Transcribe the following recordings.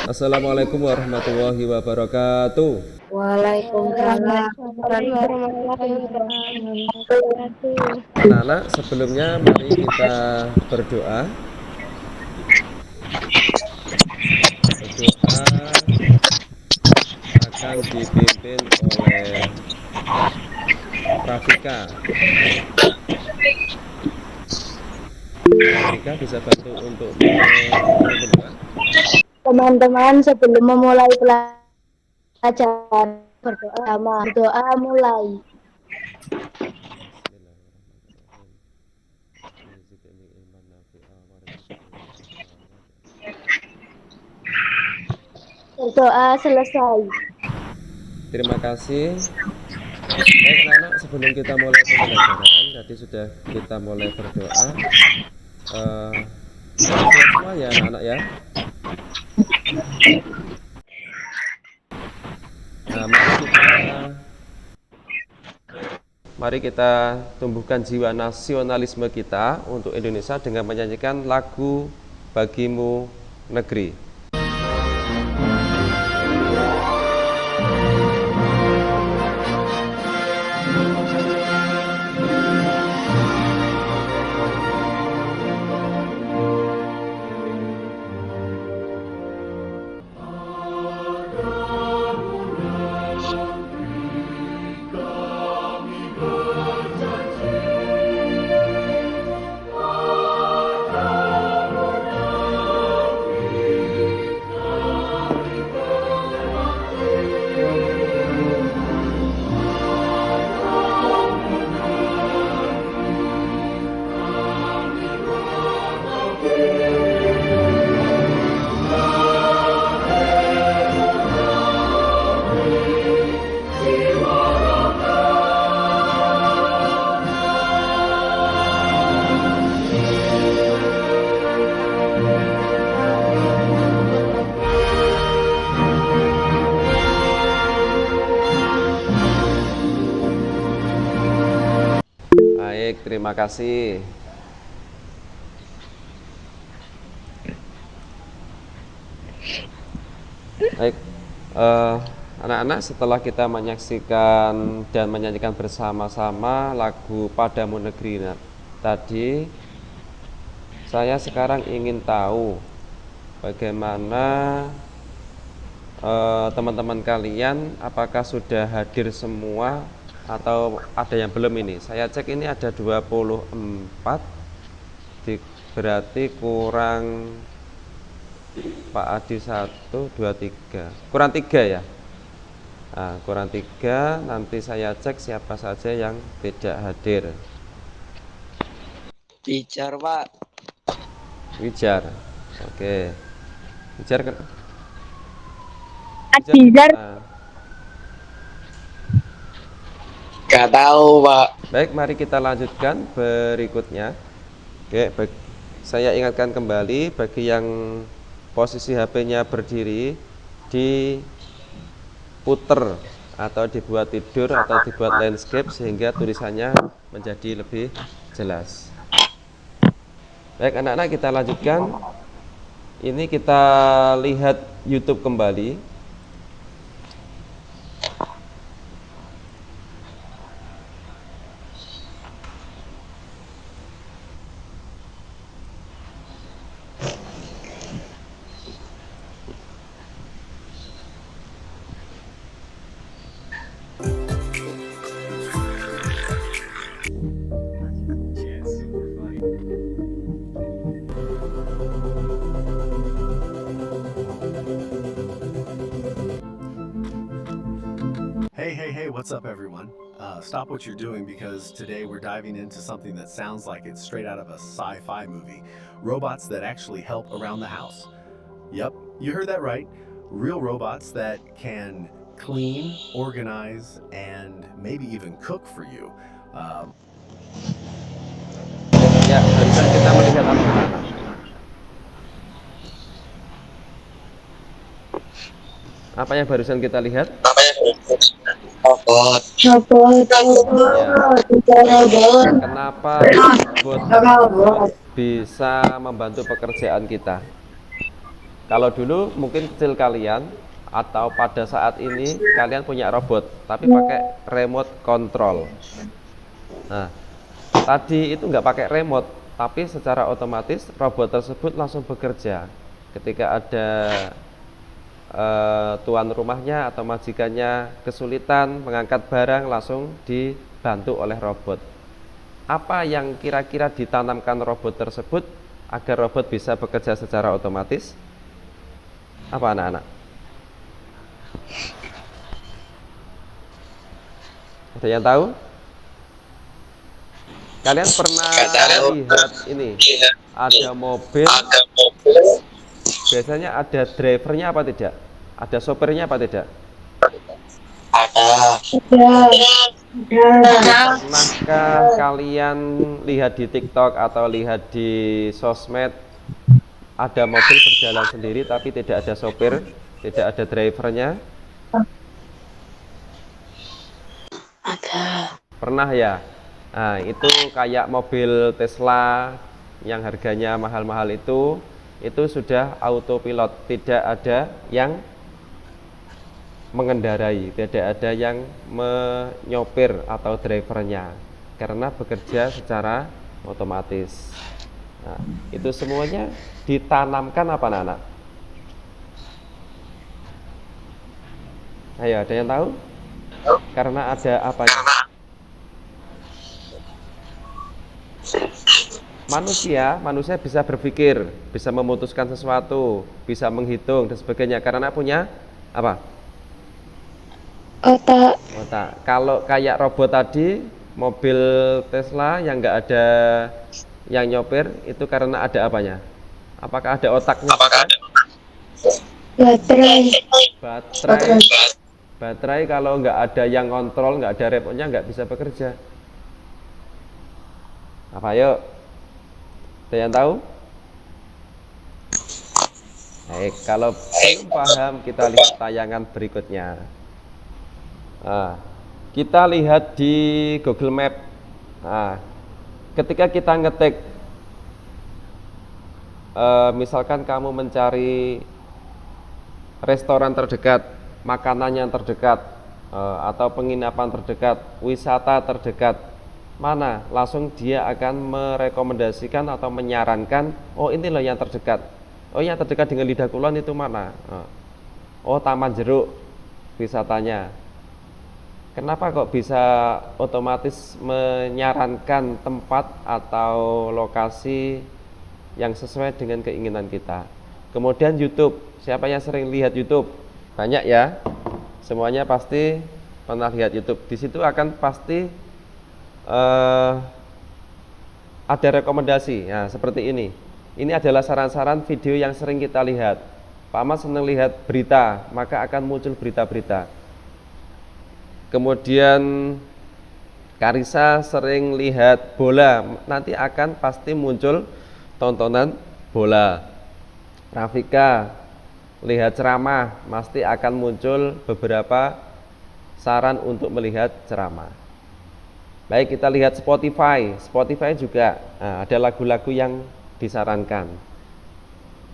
Assalamualaikum warahmatullahi wabarakatuh. Waalaikumsalam Waalaikumsalam warahmatullahi wabarakatuh. Anak-anak, sebelumnya mari kita berdoa. Berdoa akan dipimpin oleh Rafika. Rafika bisa bantu untuk memimpin berdoa. teman-teman, sebelum memulai pelajaran berdoa mulai. Berdoa selesai. Terima kasih. Baik anak-anak, sebelum kita mulai pembelajaran, tadi sudah kita mulai berdoa. Siap semua ya anak-anak ya. Nah, mari kita tumbuhkan jiwa nasionalisme kita untuk Indonesia dengan menyanyikan lagu Bagimu Negeri. Baik, terima kasih. Baik, anak-anak, setelah kita menyaksikan dan menyanyikan bersama-sama lagu Padamu Negeri tadi, saya sekarang ingin tahu bagaimana teman-teman kalian, apakah sudah hadir semua atau ada yang belum ini. Saya cek ini ada 24, berarti kurang Pak Adi 1, 2, 3, kurang 3 ya. Nah, kurang 3, nanti saya cek siapa saja yang tidak hadir. Wijar, Pak. Wijar, oke. Wijar kan? Wijar. Gak tahu, Pak. Baik, mari kita lanjutkan berikutnya. Oke, baik. Saya ingatkan kembali bagi yang posisi HP-nya berdiri, diputer atau dibuat tidur atau dibuat landscape sehingga tulisannya menjadi lebih jelas. Baik anak-anak, kita lanjutkan. Ini kita lihat YouTube kembali. Hey, what's up, everyone? Stop what you're doing because today we're diving into something that sounds like it's straight out of a sci-fi movie. Robots that actually help around the house. Yep, you heard that right. Real robots that can clean, organize, and maybe even cook for you. Ya, barusan kita melihat apa? Apa yang barusan kita lihat? Robot. Ya. Kenapa robot bisa membantu pekerjaan kita? Kalau dulu mungkin kecil kalian atau pada saat ini kalian punya robot tapi pakai remote control. Nah, tadi itu nggak pakai remote, tapi secara otomatis robot tersebut langsung bekerja. Ketika ada tuan rumahnya atau majikannya kesulitan mengangkat barang, langsung dibantu oleh robot. Apa yang kira-kira ditanamkan robot tersebut agar robot bisa bekerja secara otomatis? Apa anak-anak? Ada yang tahu? Kalian pernah lihat ini? Ada mobil, biasanya ada drivernya apa tidak? Ada sopirnya apa tidak? Pernahkah kalian lihat di TikTok atau lihat di sosmed ada mobil berjalan sendiri tapi tidak ada sopir, tidak ada drivernya? Pernah ya? Nah, itu kayak mobil Tesla yang harganya mahal-mahal itu sudah autopilot, tidak ada yang mengendarai, tidak ada yang menyopir atau drivernya, karena bekerja secara otomatis. Nah, itu semuanya ditanamkan apa anak-anak? Ayo, ada yang tahu? Karena ada apa? Manusia bisa berpikir, bisa memutuskan sesuatu, bisa menghitung dan sebagainya karena punya apa? Otak. Kalau kayak robot tadi, mobil Tesla yang nggak ada yang nyopir, itu karena ada apanya? Apakah ada otaknya? Baterai kalau nggak ada yang kontrol, nggak ada remote-nya, nggak bisa bekerja. Apa yuk? Ada yang tahu? Baik, kalau belum paham kita lihat tayangan berikutnya. Nah, kita lihat di Google Map. Nah, ketika kita ngetik, misalkan kamu mencari restoran terdekat, makanan yang terdekat, atau penginapan terdekat, wisata terdekat, mana? Langsung dia akan merekomendasikan atau menyarankan, oh ini loh yang terdekat. Oh yang terdekat dengan Lidah Kulon itu mana? Oh Taman Jeruk wisatanya. Kenapa kok bisa otomatis menyarankan tempat atau lokasi yang sesuai dengan keinginan kita? Kemudian YouTube, siapa yang sering lihat YouTube? Banyak ya. Semuanya pasti pernah lihat YouTube. Di situ akan pasti ada rekomendasi. Nah, seperti ini. Ini adalah saran-saran video yang sering kita lihat. Pak Ahmad senang lihat berita, maka akan muncul berita-berita. Kemudian Karissa sering lihat bola, nanti akan pasti muncul tontonan bola. Rafika lihat ceramah, pasti akan muncul beberapa saran untuk melihat ceramah. Baik, kita lihat Spotify juga ada lagu-lagu yang disarankan.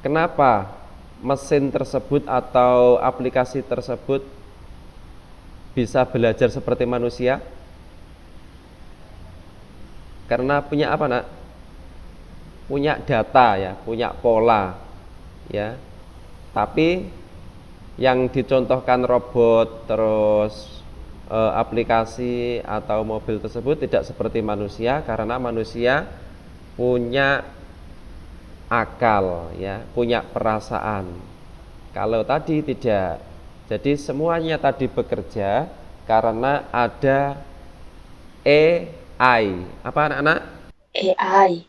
Kenapa mesin tersebut atau aplikasi tersebut bisa belajar seperti manusia? Karena punya apa nak? Punya data ya, punya pola ya. Tapi yang dicontohkan robot terus aplikasi atau mobil tersebut tidak seperti manusia, karena manusia punya akal ya, punya perasaan. Kalau tadi tidak. Jadi semuanya tadi bekerja karena ada AI. Apa anak-anak? AI.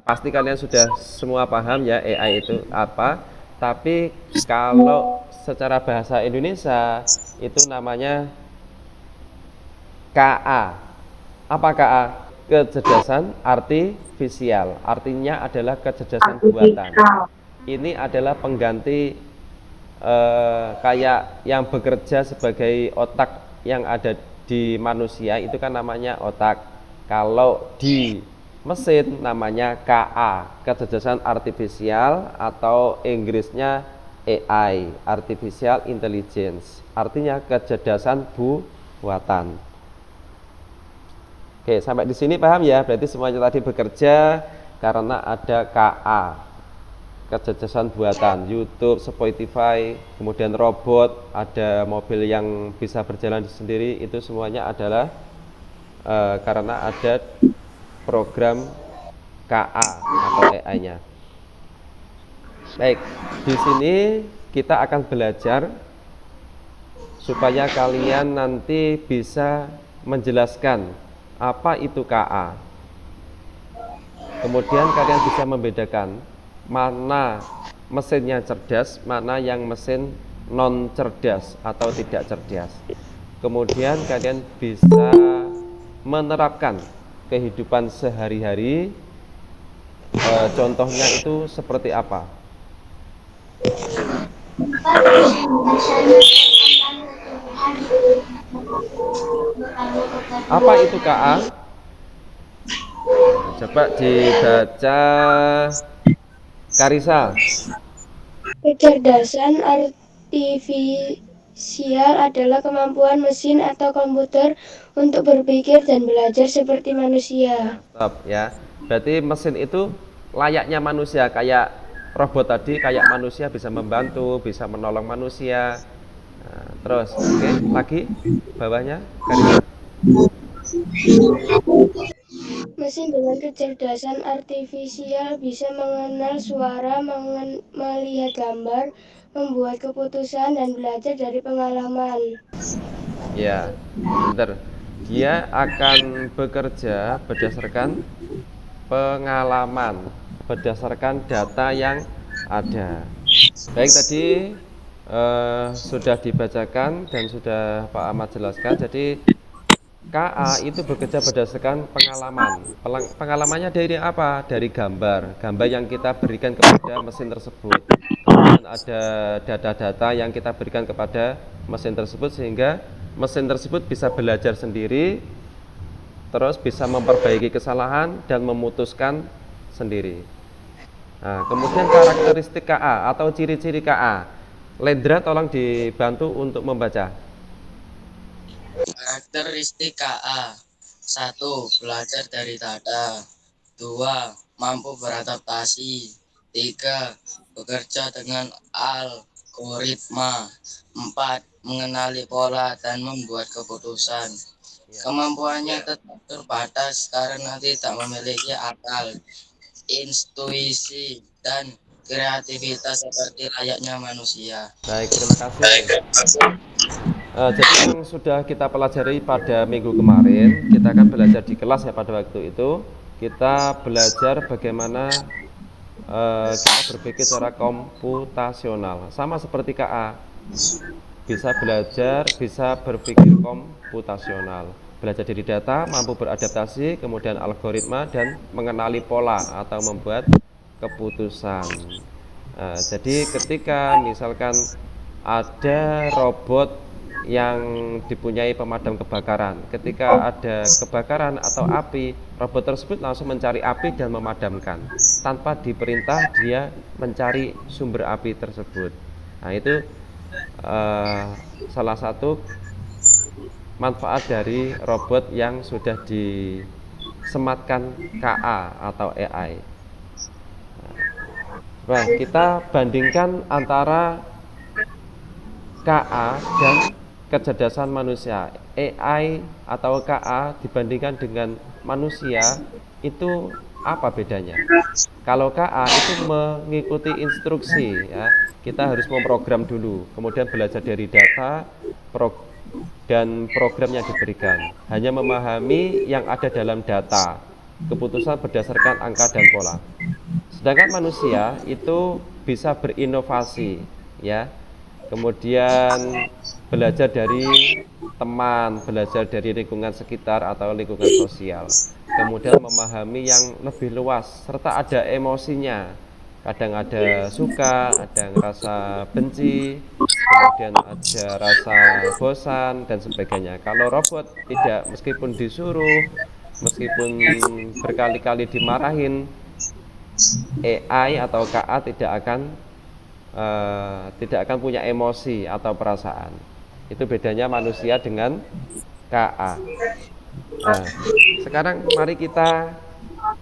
Pasti kalian sudah semua paham ya AI itu apa. Tapi kalau secara bahasa Indonesia itu namanya KA. Apa KA? Kecerdasan artifisial. Artinya adalah kecerdasan buatan. Ini adalah pengganti kayak yang bekerja sebagai otak yang ada di manusia, itu kan namanya otak. Kalau di mesin namanya KA, kecerdasan artifisial, atau Inggrisnya AI, Artificial Intelligence. Artinya kecerdasan buatan. Oke, sampai di sini paham ya? Berarti semuanya tadi bekerja karena ada KA, kecerdasan buatan. YouTube, Spotify, kemudian robot, ada mobil yang bisa berjalan sendiri, itu semuanya adalah karena ada program KA atau AI-nya. Baik, di sini kita akan belajar supaya kalian nanti bisa menjelaskan apa itu KA. Kemudian kalian bisa membedakan mana mesinnya cerdas, mana yang mesin non cerdas atau tidak cerdas. Kemudian kalian bisa menerapkan kehidupan sehari-hari, contohnya itu seperti apa? Apa itu KA? Coba dibaca, Karisa. Kecerdasan artifisial adalah kemampuan mesin atau komputer untuk berpikir dan belajar seperti manusia. Stop ya. Berarti mesin itu layaknya manusia, kayak robot tadi, kayak manusia, bisa membantu, bisa menolong manusia. Nah, terus, oke, lagi bawahnya, Karisa. Mesin dengan kecerdasan artifisial bisa mengenal suara, melihat gambar, membuat keputusan, dan belajar dari pengalaman. Ya, benar. Dia akan bekerja berdasarkan pengalaman, berdasarkan data yang ada. Baik, tadi sudah dibacakan dan sudah Pak Ahmad jelaskan. Jadi KA itu bekerja berdasarkan pengalaman. Pengalamannya dari apa? Dari gambar yang kita berikan kepada mesin tersebut. Kemudian ada data-data yang kita berikan kepada mesin tersebut, sehingga mesin tersebut bisa belajar sendiri, terus bisa memperbaiki kesalahan dan memutuskan sendiri. Nah, kemudian karakteristik KA atau ciri-ciri KA. Lendra tolong dibantu untuk membaca. Karakteristik KA. 1. Belajar dari data. 2. Mampu beradaptasi. 3. Bekerja dengan algoritma. 4. Mengenali pola dan membuat keputusan. Kemampuannya tetap terbatas karena tidak memiliki akal, intuisi, dan kreativitas seperti layaknya manusia. Baik, terima kasih. Jadi yang sudah kita pelajari pada minggu kemarin, kita akan belajar di kelas ya. Pada waktu itu kita belajar bagaimana kita berpikir secara komputasional, sama seperti KA. Bisa belajar, bisa berpikir komputasional, belajar dari data, mampu beradaptasi, kemudian algoritma, dan mengenali pola atau membuat keputusan. Jadi ketika misalkan ada robot yang dipunyai pemadam kebakaran, ketika ada kebakaran atau api, robot tersebut langsung mencari api dan memadamkan. Tanpa diperintah, dia mencari sumber api tersebut. Nah, itu salah satu manfaat dari robot yang sudah disematkan KA atau AI. Nah, kita bandingkan antara KA dan kecerdasan manusia. AI atau KA dibandingkan dengan manusia, itu apa bedanya? Kalau KA itu mengikuti instruksi ya, kita harus memprogram dulu, kemudian belajar dari data dan program yang diberikan. Hanya memahami yang ada dalam data, keputusan berdasarkan angka dan pola. Sedangkan manusia itu bisa berinovasi ya. Kemudian belajar dari teman, belajar dari lingkungan sekitar atau lingkungan sosial. Kemudian memahami yang lebih luas, serta ada emosinya. Kadang ada suka, ada rasa benci, kemudian ada rasa bosan dan sebagainya. Kalau robot tidak, meskipun disuruh meskipun berkali-kali dimarahin, AI atau KA tidak akan punya emosi atau perasaan. Itu bedanya manusia dengan KA. Nah, sekarang mari kita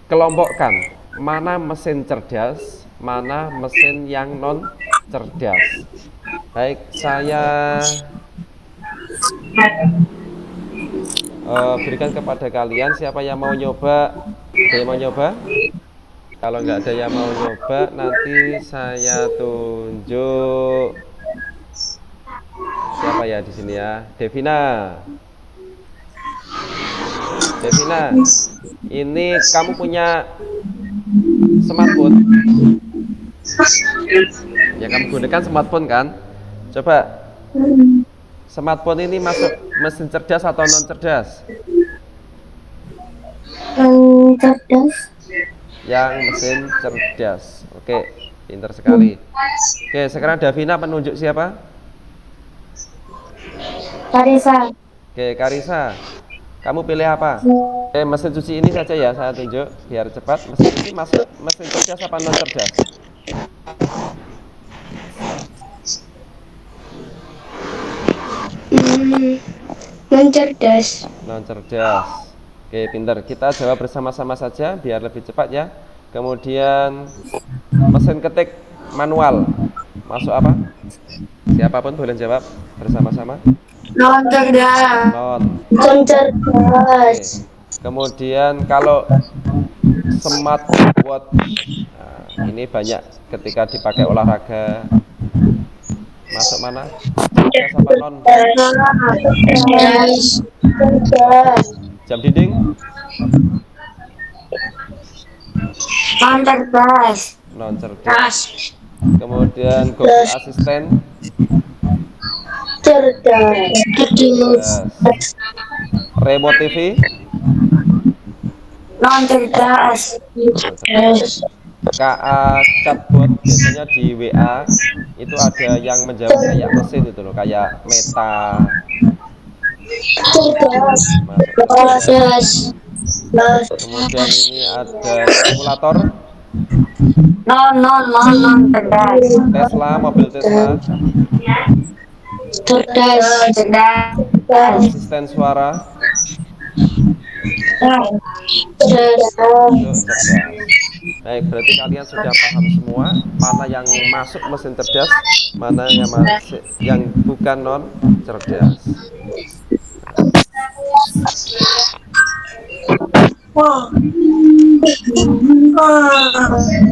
kelompokkan mana mesin cerdas, mana mesin yang non cerdas. Baik, saya berikan kepada kalian, siapa yang mau nyoba. Ada yang mau nyoba? Kalau nggak ada yang mau nyoba, nanti saya tunjuk siapa ya di sini ya. Devina. Devina, ini kamu punya smartphone? Ya, kamu gunakan smartphone kan? Coba, smartphone ini masuk mesin cerdas atau non cerdas? Cerdas. Yang mesin cerdas. Oke, pintar sekali. Oke, sekarang Davina penunjuk siapa? Karisa. Oke, Karisa. Kamu pilih apa? Mesin cuci ini saja ya, saya tunjuk biar cepat. Mesin cuci masuk mesin cerdas apa non cerdas? Non cerdas. Non cerdas. Oke, pintar. Kita jawab bersama-sama saja biar lebih cepat ya. Kemudian mesin ketik manual masuk apa? Siapapun boleh jawab bersama-sama. Non cerdas. Non cerdas. Kemudian kalau smartwatch, nah, ini banyak ketika dipakai olahraga, masuk mana? Cerdas apa non? Cerdas. Jam dinding? Non cerdas. Non cerdas. Kemudian Google Assistant? Cerdas. Remote TV? Non cerdas. KA chatbot biasanya di WA itu ada yang menjawab kayak mesin itu loh, kayak Meta. Cerdas. Kemudian ini ada simulator Non cerdas. Tesla, mobil Tesla, Cerdas. asisten suara, Cerdas. itu cerdas. Baik, berarti kalian sudah paham semua mana yang masuk mesin cerdas, mana yang bukan non cerdas.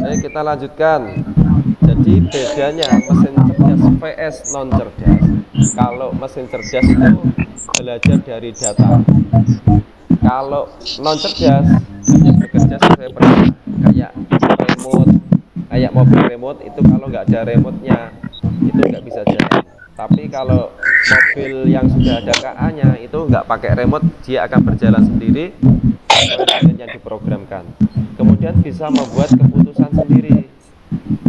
Baik, kita lanjutkan. Jadi bedanya mesin cerdas vs non cerdas. Kalau mesin cerdas itu belajar dari data. Kalau non cerdas hanya bekerja sesuai perintah. Kayak remote, kayak mobil remote itu kalau nggak ada remote-nya itu nggak bisa jalan. Tapi kalau mobil yang sudah ada KA-nya itu nggak pakai remote, dia akan berjalan sendiri sesuai dengan yang diprogramkan. Kemudian bisa membuat keputusan sendiri.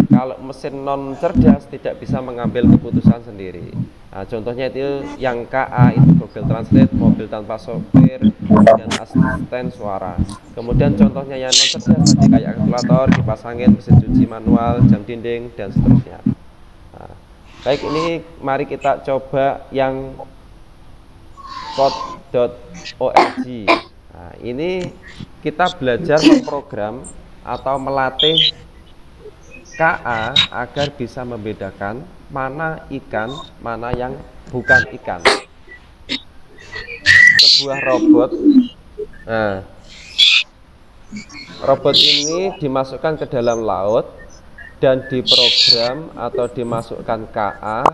Kalau mesin non cerdas tidak bisa mengambil keputusan sendiri. Nah, contohnya itu yang KA itu Google Translate, mobil tanpa sopir, dan asisten suara. Kemudian contohnya yang non cerdas tadi kayak kalkulator, kipas angin, mesin cuci manual, jam dinding, dan seterusnya. Nah, baik, ini mari kita coba yang code.org. Nah, ini kita belajar memprogram atau melatih KA agar bisa membedakan mana ikan, mana yang bukan ikan. Sebuah robot. Nah, robot ini dimasukkan ke dalam laut dan diprogram atau dimasukkan KA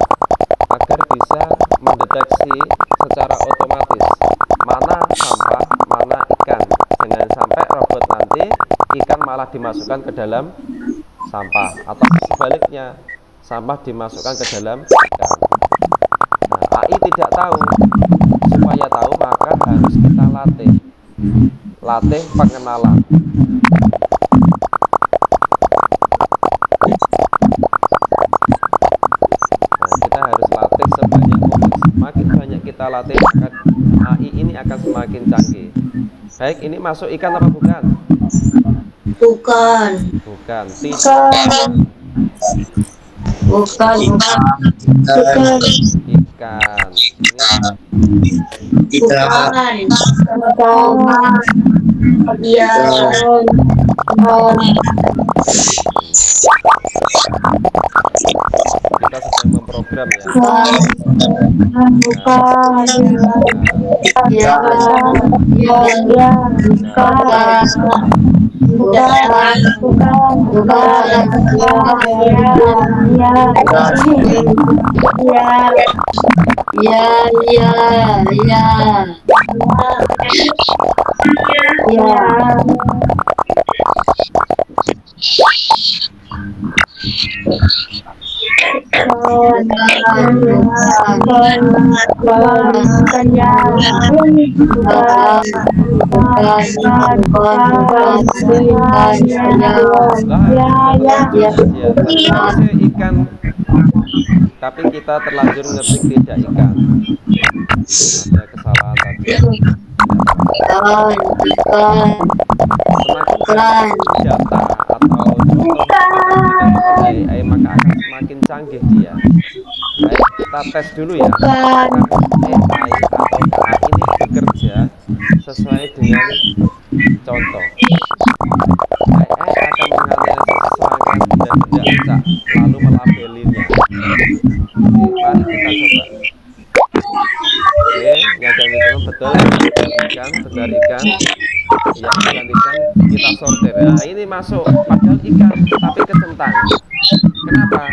agar bisa mendeteksi secara otomatis mana sampah, mana ikan. Jangan sampai robot nanti ikan malah dimasukkan ke dalam sampah atau sebaliknya sampah dimasukkan ke dalam ikan. Nah, AI tidak tahu. Supaya tahu maka harus kita latih pengenalan. Nah, kita harus latih sebanyak mungkin. Semakin banyak kita latih, maka AI ini akan semakin canggih. Baik, ini masuk ikan apa bukan? Bukan. Bukan. Tidak. Bukan. Bukan. Ikan. Ini Bukan. Iya. kita sedang memprogram ya. Bukan. Ya. Ya. Bukan. Ikan, tapi kita terlanjur ngetik tidak ikan. Ada kesalahan tadi. Semakin data atau contoh AI maka akan semakin canggih dia. Baik, kita tes dulu ya. Apakah AI atau AI ini bekerja sesuai dengan contoh. AI akan menganalisis serangkaian benda-benda acak lalu melabelinya. Oke, mari kita coba. Oke, nyadari teman betul ikan, benar ikan. Ya, bukan ikan, kita sortir. Nah, ini masuk padahal ikan tapi kecentang. Kenapa?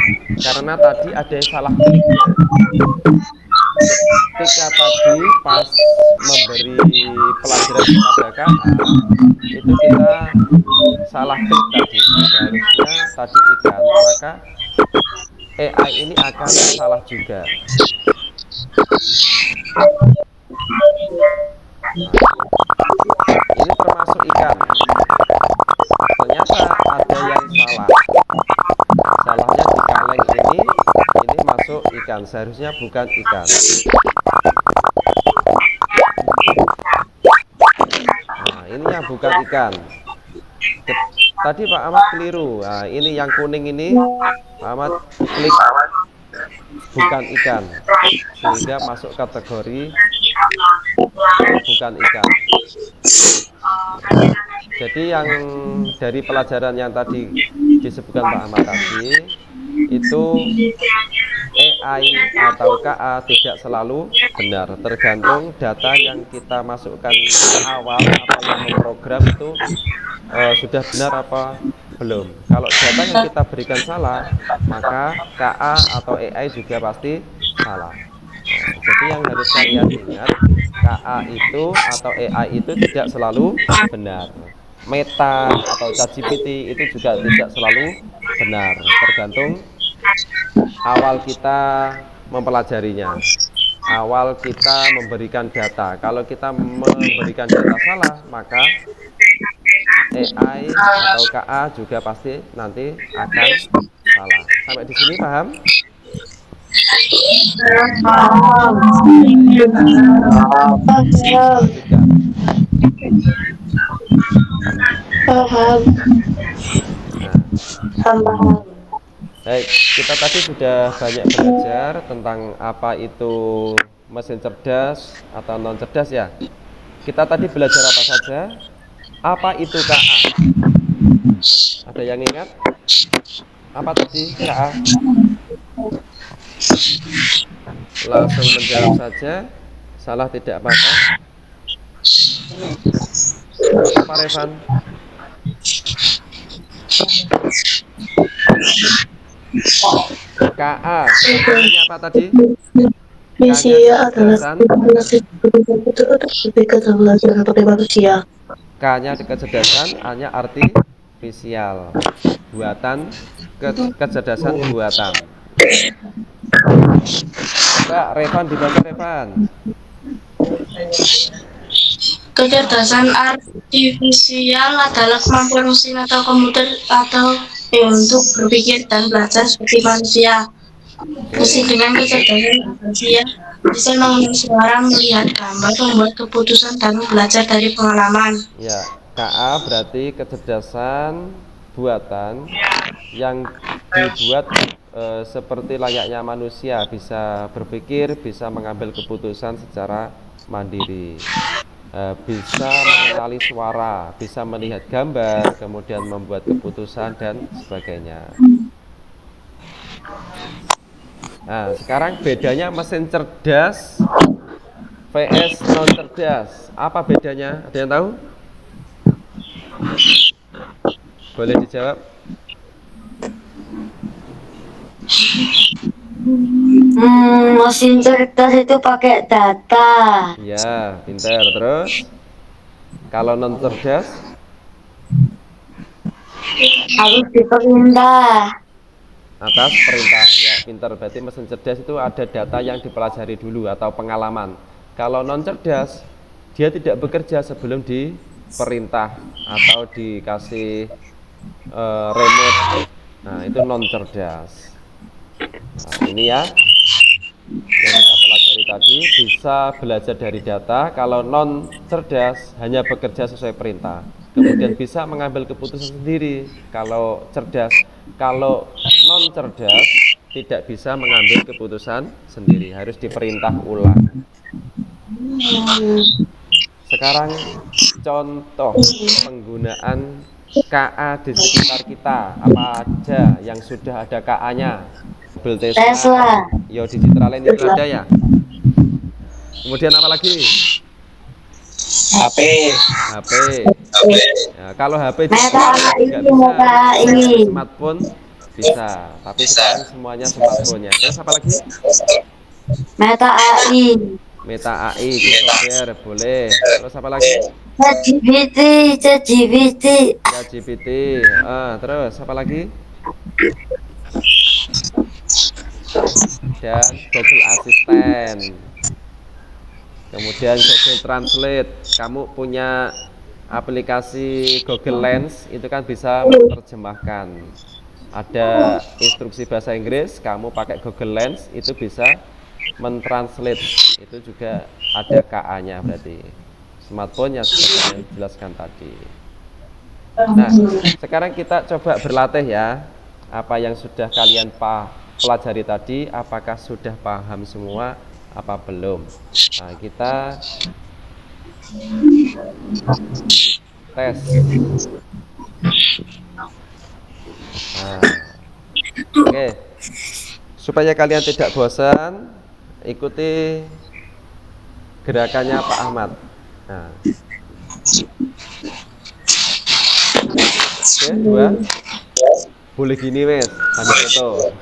Karena tadi ada yang salah kliknya. Ketika tadi pas memberi pelajaran kepada KA itu kita salah klik tadi. Seharusnya tadi ikan, maka AI ini akan salah juga. Ini termasuk ikan. Ternyata ada yang salah. Salahnya di kaleng ini masuk ikan. Seharusnya bukan ikan. Nah, ini yang bukan ikan. Tadi Pak Ahmad keliru. Nah, ini yang kuning ini Pak Ahmad klik bukan ikan, sehingga masuk kategori bukan ikan. Jadi yang dari pelajaran yang tadi disebutkan Pak Ahmad tadi itu AI atau KA tidak selalu benar, tergantung data yang kita masukkan awal atau yang memprogram itu sudah benar apa belum. Kalau data yang kita berikan salah, maka KA atau AI juga pasti salah. Jadi yang harus kalian ingat, KA itu atau AI itu tidak selalu benar. Meta atau ChatGPT itu juga tidak selalu benar, tergantung awal kita mempelajarinya, awal kita memberikan data. Kalau kita memberikan data salah, maka AI atau KA juga pasti nanti akan salah. Sampai di sini paham? Paham. Nah, baik, kita tadi sudah banyak belajar tentang apa itu mesin cerdas atau non cerdas ya. Kita tadi belajar apa saja? Apa itu KA? Ada yang ingat? Apa tadi KA? Langsung menjawab saja. Salah tidak apa-apa. Apa Revan? KA. Artinya apa tadi? Misia adalah lebih kecerdasan pakai manusia. K-nya kecerdasan, A-nya artifisial, buatan, kecerdasan buatan. Mbak Revan, dibaca Revan. Kecerdasan artifisial adalah kemampuan mesin atau komputer untuk berpikir dan belajar seperti manusia. Mesin dengan kecerdasan artifisial Bisa mengenal suara, melihat gambar, membuat keputusan, dan belajar dari pengalaman. Ya, KA berarti kecerdasan buatan yang dibuat seperti layaknya manusia, bisa berpikir, bisa mengambil keputusan secara mandiri, bisa mengenali suara, bisa melihat gambar, kemudian membuat keputusan dan sebagainya. Nah, sekarang bedanya mesin cerdas vs non cerdas. Apa bedanya? Ada yang tahu? Boleh dijawab? Mesin cerdas itu pakai data. Ya, pintar. Terus, kalau non cerdas, Harus diperintah. atas perintah. Ya, pintar. Berarti mesin cerdas itu ada data yang dipelajari dulu atau pengalaman. Kalau non cerdas, dia tidak bekerja sebelum diperintah atau dikasih remote. Nah, itu non cerdas. Nah, ini ya yang kita pelajari tadi, bisa belajar dari data. Kalau non cerdas hanya bekerja sesuai perintah, kemudian bisa mengambil keputusan sendiri. Kalau cerdas, kalau non cerdas tidak bisa mengambil keputusan sendiri, harus diperintah ulang. Sekarang contoh penggunaan KA di sekitar kita, apa aja yang sudah ada KA-nya? Mobil Tesla. Yo, Digitralen itu ada ya. Kemudian apa lagi? HP. HP. Ya, kalau HP Meta nggak ini, bisa. meta ini. Smartphone bisa, tapi sekarang semuanya smartphone ya. Terus apa lagi? Meta AI. Meta AI itu software boleh. Terus apa lagi? ChatGPT, ChatGPT. Ya GPT. Terus apa lagi? Dan Google Assistant. Kemudian Google Translate. Kamu punya aplikasi Google Lens, itu kan bisa menerjemahkan. Ada instruksi bahasa Inggris, kamu pakai Google Lens, itu bisa mentranslate. Itu juga ada KA-nya berarti. Smartphone yang seperti yang dijelaskan tadi. Nah, sekarang kita coba berlatih ya. Apa yang sudah kalian pelajari tadi, apakah sudah paham semua, apa belum? Nah, kita tes. Nah, oke. Supaya kalian tidak bosan, ikuti gerakannya Pak Ahmad. Nah. Oke, 2. Boleh gini wes, sambil foto.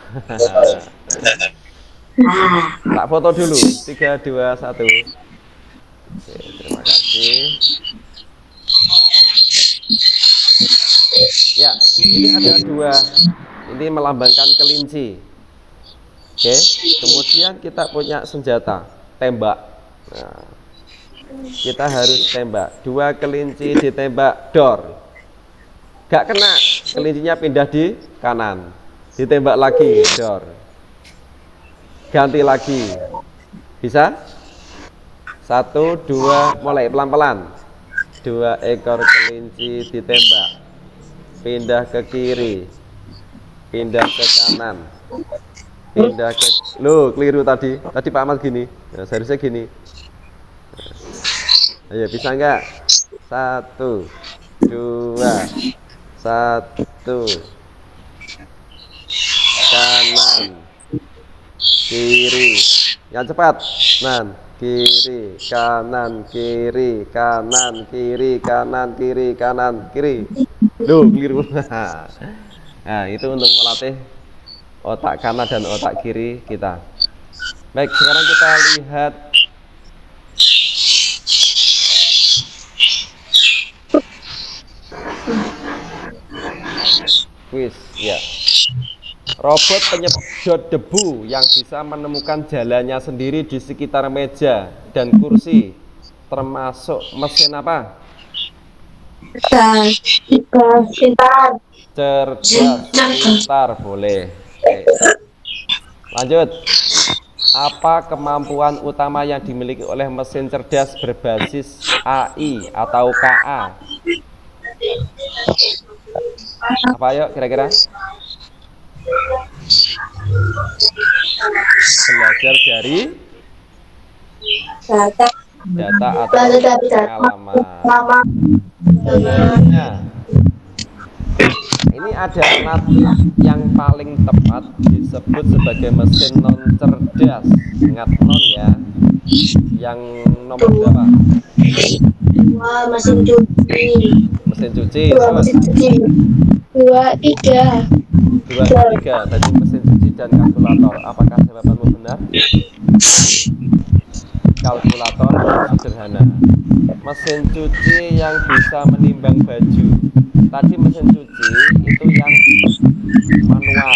Tak foto dulu. 3, 2, 1. Oke, terima kasih. Ya, ini ada 2. Ini melambangkan kelinci. Oke, kemudian kita punya senjata, tembak. Nah, kita harus tembak. 2 kelinci ditembak, dor. Gak kena, kelincinya pindah di kanan. Ditembak lagi, dor. Ganti lagi. Bisa? 1, 2, mulai pelan-pelan. 2 ekor kelinci ditembak. Pindah ke kiri. Pindah ke kanan. Pindah ke... Loh, keliru tadi. Tadi Pak Ahmad gini. Nah, seharusnya gini. Ayo, bisa enggak? 1, 2, 1, kanan, kiri, yang cepat, nan, kiri, kanan, kiri, kanan, kiri, kanan, kiri, kanan, kiri. Duh, keliru. Nah, itu untuk melatih otak kanan dan otak kiri kita. Baik, sekarang kita lihat kuis ya. Robot penyedot debu yang bisa menemukan jalannya sendiri di sekitar meja dan kursi, termasuk mesin apa? Cerdas, pintar, boleh. Oke. Lanjut. Apa kemampuan utama yang dimiliki oleh mesin cerdas berbasis AI atau KA? Apa yuk kira-kira? Belajar dari data atau pengalaman. Nah, ini ada alat yang paling tepat disebut sebagai mesin non cerdas. Ingat non ya. Yang nomor berapa? Mesin cuci. Mesin cuci. Mesin cuci. 2, 3. 2, 3. Tadi mesin cuci dan kalkulator. Apakah jawabanmu benar? Kalkulator sederhana. Mesin cuci yang bisa menimbang baju. Tadi mesin cuci itu yang manual.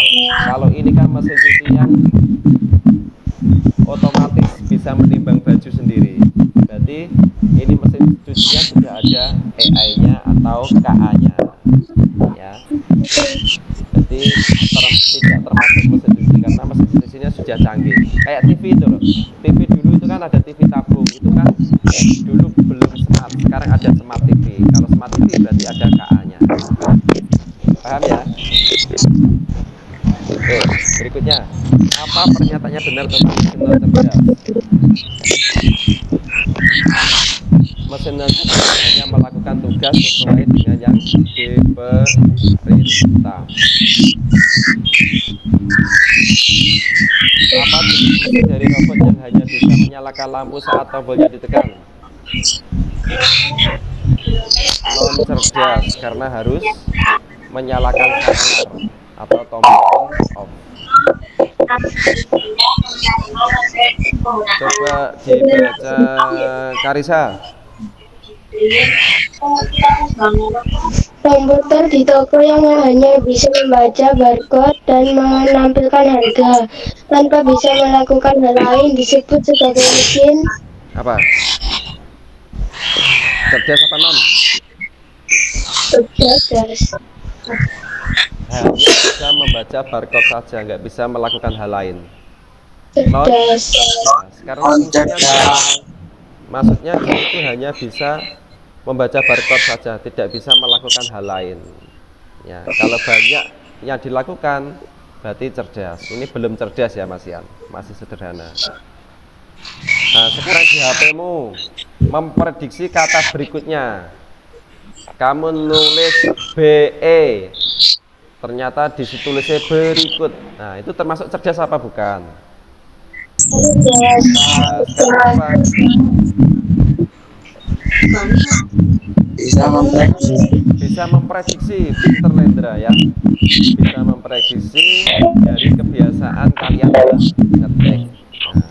Kalau ini kan mesin cuci yang otomatis bisa menimbang baju sendiri. Berarti ini mesin cucinya sudah ada AI-nya atau KA-nya. Ya. Berarti tidak termasuk mesin cuci karena mesin cucinya sudah canggih. Kayak TV itu loh. TV dulu itu kan ada TV tabung, itu kan dulu belum smart. Sekarang ada smart TV. Kalau smart TV berarti ada KA-nya. Paham ya? Oke, berikutnya. Apa pernyataannya benar tentang mesin non cerdas? Mesin non cerdas hanya melakukan tugas sesuai dengan yang diperintah. Apa jenis mesin dari robot yang hanya bisa menyalakan lampu saat tombolnya ditekan? Non cerdas karena harus menyalakan senter atau tombol on off. Coba dibaca Karisa. Komputer di toko yang hanya bisa membaca barcode dan menampilkan harga tanpa bisa melakukan hal lain disebut sebagai mesin Apa? Cerdas apa non? cerdas. Hanya bisa membaca barcode saja, nggak bisa melakukan hal lain. Non Cerdas. cerdas. Karena maksudnya dia itu hanya bisa membaca barcode saja, tidak bisa melakukan hal lain. Ya, kalau banyak yang dilakukan berarti cerdas. Ini belum cerdas ya Mas Ian, masih sederhana. Nah, sekarang di HP-mu memprediksi kata berikutnya. Kamu nulis BE, ternyata ditulisnya berikut. Nah, itu termasuk cerdas apa bukan? Nah, sekarang apa? Bisa memprediksi, pinter Lendra ya. Bisa memprediksi dari kebiasaan kalian ngetik. Nah,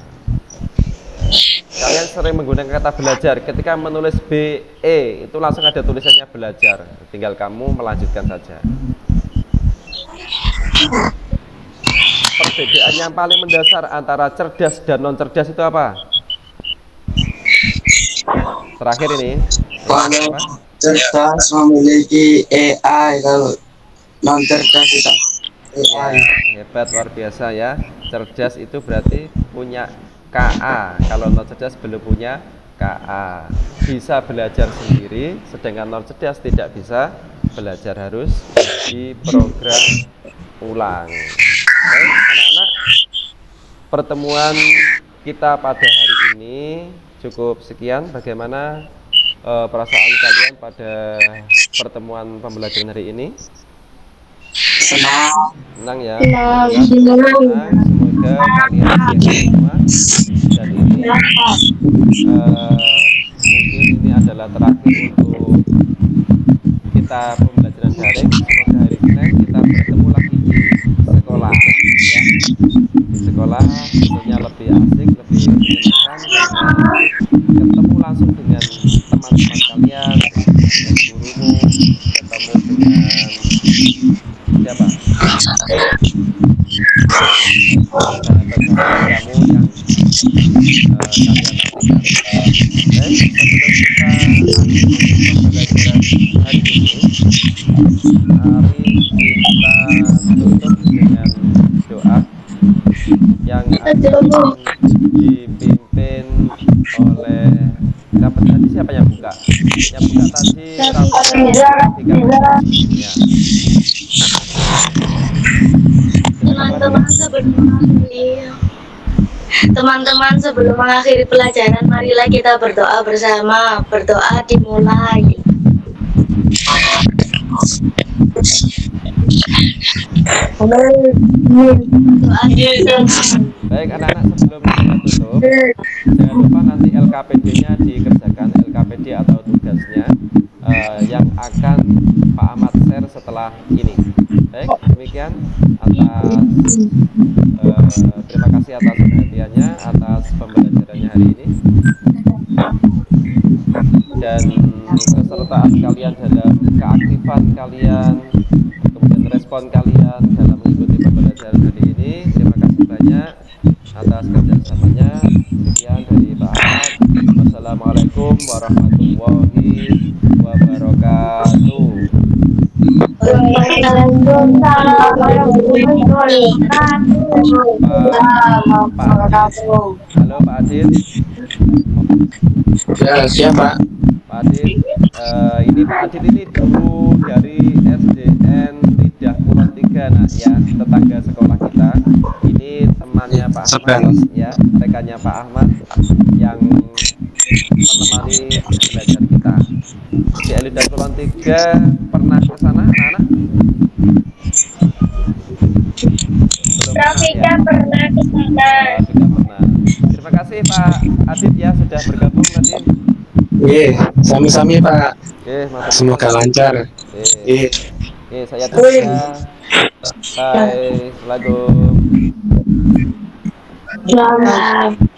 kalian sering menggunakan kata belajar. Ketika menulis BE itu langsung ada tulisannya belajar. Tinggal kamu melanjutkan saja. Perbedaan yang paling mendasar antara cerdas dan non cerdas itu apa? Terakhir ini. Kalau cerdas memiliki AI, kalau non cerdas tidak AI. Hebat, luar biasa ya. Cerdas itu berarti punya KA. Kalau non cerdas belum punya KA. Bisa belajar sendiri, sedangkan non cerdas tidak bisa belajar, harus diprogram ulang. Oke, anak-anak, pertemuan kita pada hari ini cukup sekian. Bagaimana perasaan kalian pada pertemuan pembelajaran hari ini? Senang ya. Semoga kalian semua. Dan ini mungkin ini adalah terakhir untuk kita pembelajaran daring. Semoga hari Senin kita bertemu lagi di sekolah ya. Di sekolah tentunya lebih asik, lebih menyenangkan karena ketemu langsung dengan teman-teman kalian, dengan gurumu, ketemu dengan siapa? Sahabat-sahabat kamu yang kalian nantikan. Baik, sebelum kita akhiri pembelajaran hari ini, mari kita tutup dengan doa. yang akan dipimpin oleh dapat tadi siapa yang buka? Yang buka tadi ya. Teman-teman sebelum mengakhiri pelajaran, marilah kita berdoa bersama. Berdoa dimulai. Baik anak-anak, sebelum saya tutup, jangan lupa nanti LKPD-nya dikerjakan, LKPD atau tugasnya yang akan Pak Ahmad share setelah ini. Baik, demikian terima kasih atas perhatiannya, atas pembelajarannya hari ini, dan kesertaan kalian dalam keaktifan kalian, kemudian respon kalian dalam mengikuti pembelajaran hari ini. Terima kasih banyak atas kerjasamanya. Sekian dari Pak Ahmad. Wassalamualaikum warahmatullahi wabarakatuh. Halo Pak Adit. Ya, siapa? Pak Adit, ini Pak Adit ini guru dari SDN Lidah Kulon 3, nak ya, tetangga sekolah kita. Ini temannya Pak Ahmad, ya, rekannya Pak Ahmad yang menemani belajar kita. Di Lidah Kulon 3 pernah ke sana, anak-anak? Rafika pernah ke sana. Sudah pernah. Terima kasih Pak Adit ya sudah bergabung tadi. Sami-sami Pak. Semoga lancar. Saya tutup ya. Bye. Assalamualaikum. Selamat.